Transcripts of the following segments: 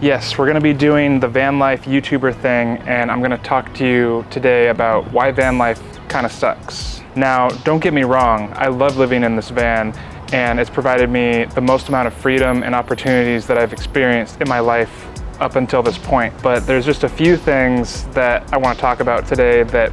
Yes, we're going to be doing the van life YouTuber thing, and I'm going to talk to you today about why van life kind of sucks. Now, don't get me wrong, I love living in this van, and it's provided me the most amount of freedom and opportunities that I've experienced in my life up until this point. But there's just a few things that I want to talk about today that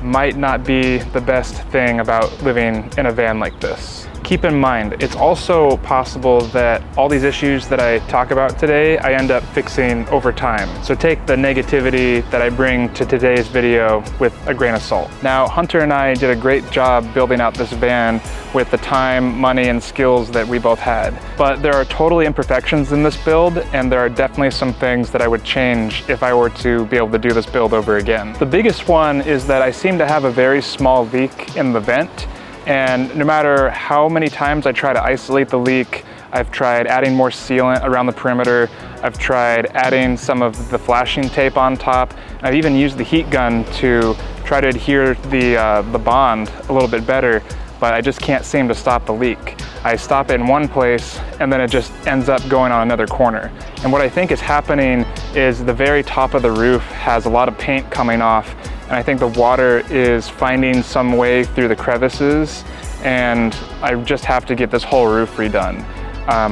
might not be the best thing about living in a van like this. Keep in mind, it's also possible that all these issues that I talk about today, I end up fixing over time. So take the negativity that I bring to today's video with a grain of salt. Now, Hunter and I did a great job building out this van with the time, money, and skills that we both had. But there are totally imperfections in this build, and there are definitely some things that I would change if I were to be able to do this build over again. The biggest one is that I seem to have a very small leak in the vent. And no matter how many times I try to isolate the leak, I've tried adding more sealant around the perimeter, I've tried adding some of the flashing tape on top, I've even used the heat gun to try to adhere the bond a little bit better, but I just can't seem to stop the leak. I stop it in one place and then it just ends up going on another corner. And what I think is happening is the very top of the roof has a lot of paint coming off, and I think the water is finding some way through the crevices, and I just have to get this whole roof redone.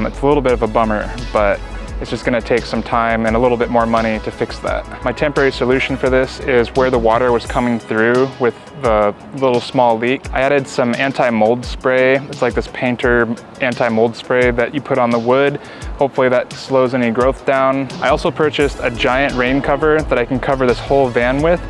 It's a little bit of a bummer, but it's just gonna take some time and a little bit more money to fix that. My temporary solution for this is where the water was coming through with the little small leak, I added some anti-mold spray. It's like this painter anti-mold spray that you put on the wood. Hopefully that slows any growth down. I also purchased a giant rain cover that I can cover this whole van with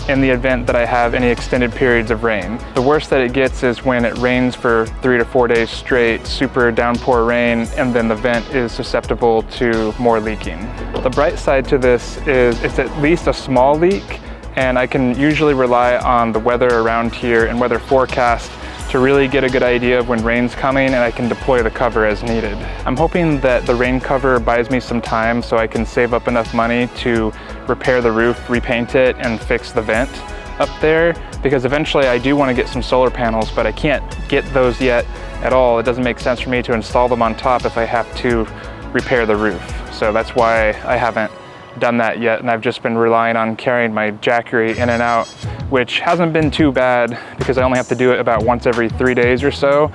in the event that I have any extended periods of rain. The worst that it gets is when it rains for 3 to 4 days straight, super downpour rain, and then the vent is susceptible to more leaking. The bright side to this is it's at least a small leak, and I can usually rely on the weather around here and weather forecast to really get a good idea of when rain's coming, and I can deploy the cover as needed. I'm hoping that the rain cover buys me some time so I can save up enough money to repair the roof, repaint it, and fix the vent up there, because eventually I do want to get some solar panels, but I can't get those yet at all. It doesn't make sense for me to install them on top if I have to repair the roof. So that's why I haven't done that yet, and I've just been relying on carrying my jackery in and out, which hasn't been too bad because I only have to do it about once every 3 days or so,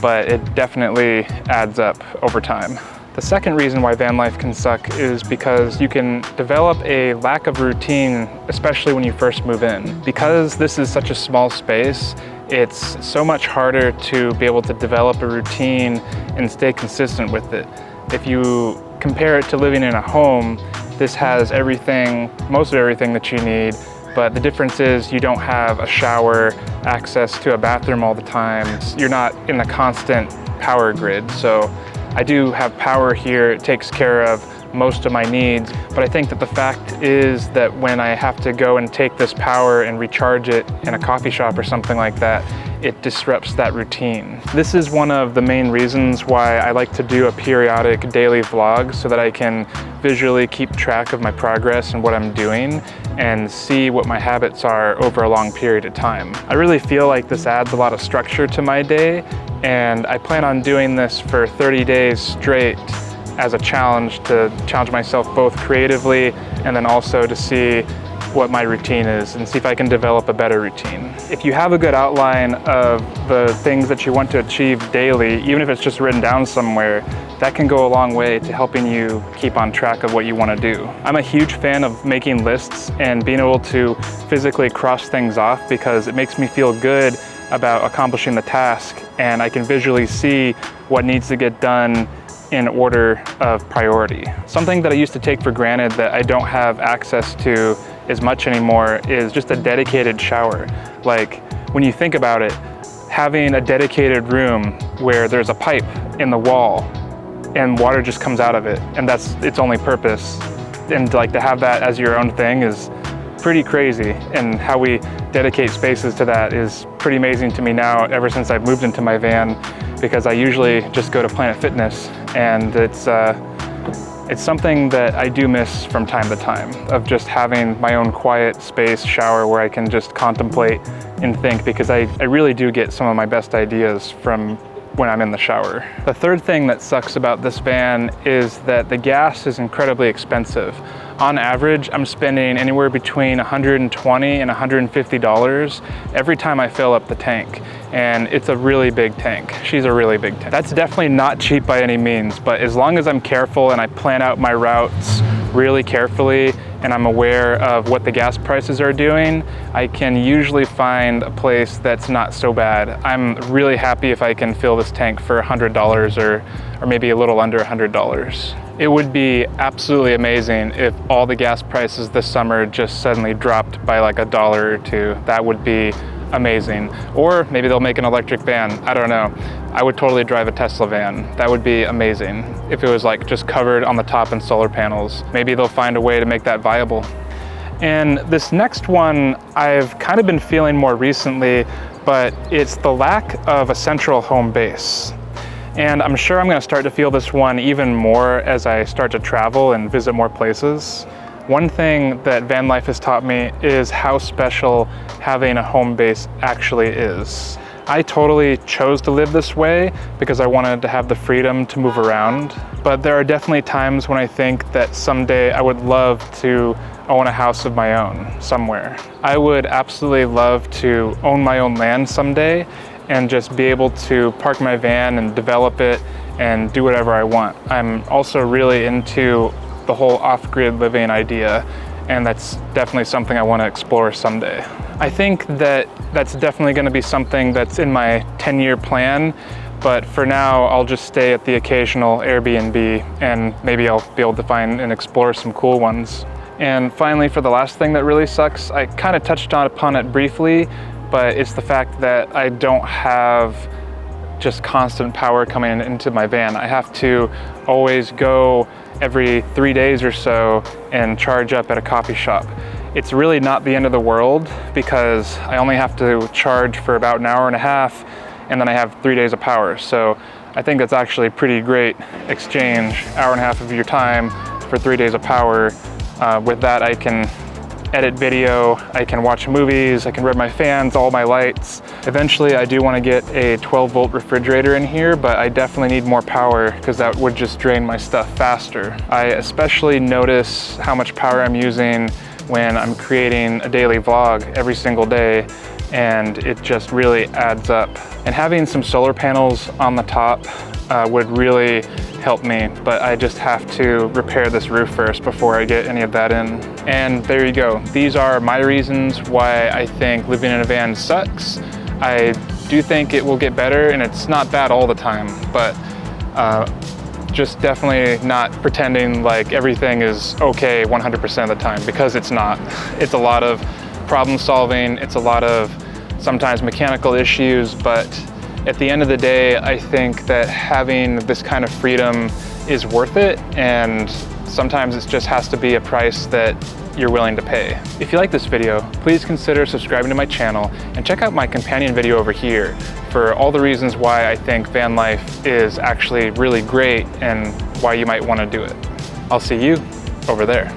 but it definitely adds up over time. The second reason why van life can suck is because you can develop a lack of routine, especially when you first move in. Because this is such a small space, it's so much harder to be able to develop a routine and stay consistent with it. If you compare it to living in a home, this has everything, most of everything that you need, but the difference is you don't have a shower, access to a bathroom all the time. You're not in a constant power grid. So I do have power here. It takes care of most of my needs, but I think that the fact is that when I have to go and take this power and recharge it in a coffee shop or something like that, it disrupts that routine. This is one of the main reasons why I like to do a periodic daily vlog, so that I can visually keep track of my progress and what I'm doing and see what my habits are over a long period of time. I really feel like this adds a lot of structure to my day, and I plan on doing this for 30 days straight as a challenge, to challenge myself both creatively and then also to see what my routine is and see if I can develop a better routine. If you have a good outline of the things that you want to achieve daily, even if it's just written down somewhere, that can go a long way to helping you keep on track of what you want to do. I'm a huge fan of making lists and being able to physically cross things off, because it makes me feel good about accomplishing the task, and I can visually see what needs to get done in order of priority. Something that I used to take for granted that I don't have access to as much anymore is just a dedicated shower. Like, when you think about it, having a dedicated room where there's a pipe in the wall and water just comes out of it, and that's its only purpose, and like to have that as your own thing is pretty crazy. And how we dedicate spaces to that is pretty amazing to me now, ever since I've moved into my van, because I usually just go to Planet Fitness, and it's something that I do miss from time to time, of just having my own quiet space shower where I can just contemplate and think, because I really do get some of my best ideas from when I'm in the shower. The third thing that sucks about this van is that the gas is incredibly expensive. On average, I'm spending anywhere between $120 and $150 every time I fill up the tank. And it's a really big tank. She's a really big tank. That's definitely not cheap by any means, but as long as I'm careful and I plan out my routes really carefully and I'm aware of what the gas prices are doing, I can usually find a place that's not so bad. I'm really happy if I can fill this tank for $100 or maybe a little under $100. It would be absolutely amazing if all the gas prices this summer just suddenly dropped by like $1 or $2. That would be amazing. Or maybe they'll make an electric van. I don't know. I would totally drive a Tesla van. That would be amazing if it was like just covered on the top in solar panels. Maybe they'll find a way to make that viable. And this next one I've kind of been feeling more recently, but it's the lack of a central home base. And I'm sure I'm going to start to feel this one even more as I start to travel and visit more places. One thing that van life has taught me is how special having a home base actually is. I totally chose to live this way because I wanted to have the freedom to move around. But there are definitely times when I think that someday I would love to own a house of my own somewhere. I would absolutely love to own my own land someday and just be able to park my van and develop it and do whatever I want. I'm also really into the whole off-grid living idea, and that's definitely something I want to explore someday. I think that that's definitely going to be something that's in my 10-year plan, but for now I'll just stay at the occasional Airbnb and maybe I'll be able to find and explore some cool ones. And finally, for the last thing that really sucks, I kind of touched upon it briefly, but it's the fact that I don't have just constant power coming into my van. I have to always go every 3 days or so and charge up at a coffee shop. It's really not the end of the world because I only have to charge for about an hour and a half and then I have 3 days of power. So I think that's actually a pretty great exchange, hour and a half of your time for 3 days of power. With that, I can edit video, I can watch movies, I can rev my fans, all my lights. Eventually I do want to get a 12-volt refrigerator in here, but I definitely need more power because that would just drain my stuff faster. I especially notice how much power I'm using when I'm creating a daily vlog every single day, and it just really adds up. And having some solar panels on the top would really help me, but I just have to repair this roof first before I get any of that in. And there you go. These are my reasons why I think living in a van sucks. I do think it will get better, and it's not bad all the time, but just definitely not pretending like everything is okay 100% of the time, because it's not. It's a lot of problem solving, it's a lot of sometimes mechanical issues, but at the end of the day, I think that having this kind of freedom is worth it, and sometimes it just has to be a price that you're willing to pay. If you like this video, please consider subscribing to my channel and check out my companion video over here for all the reasons why I think van life is actually really great and why you might want to do it. I'll see you over there.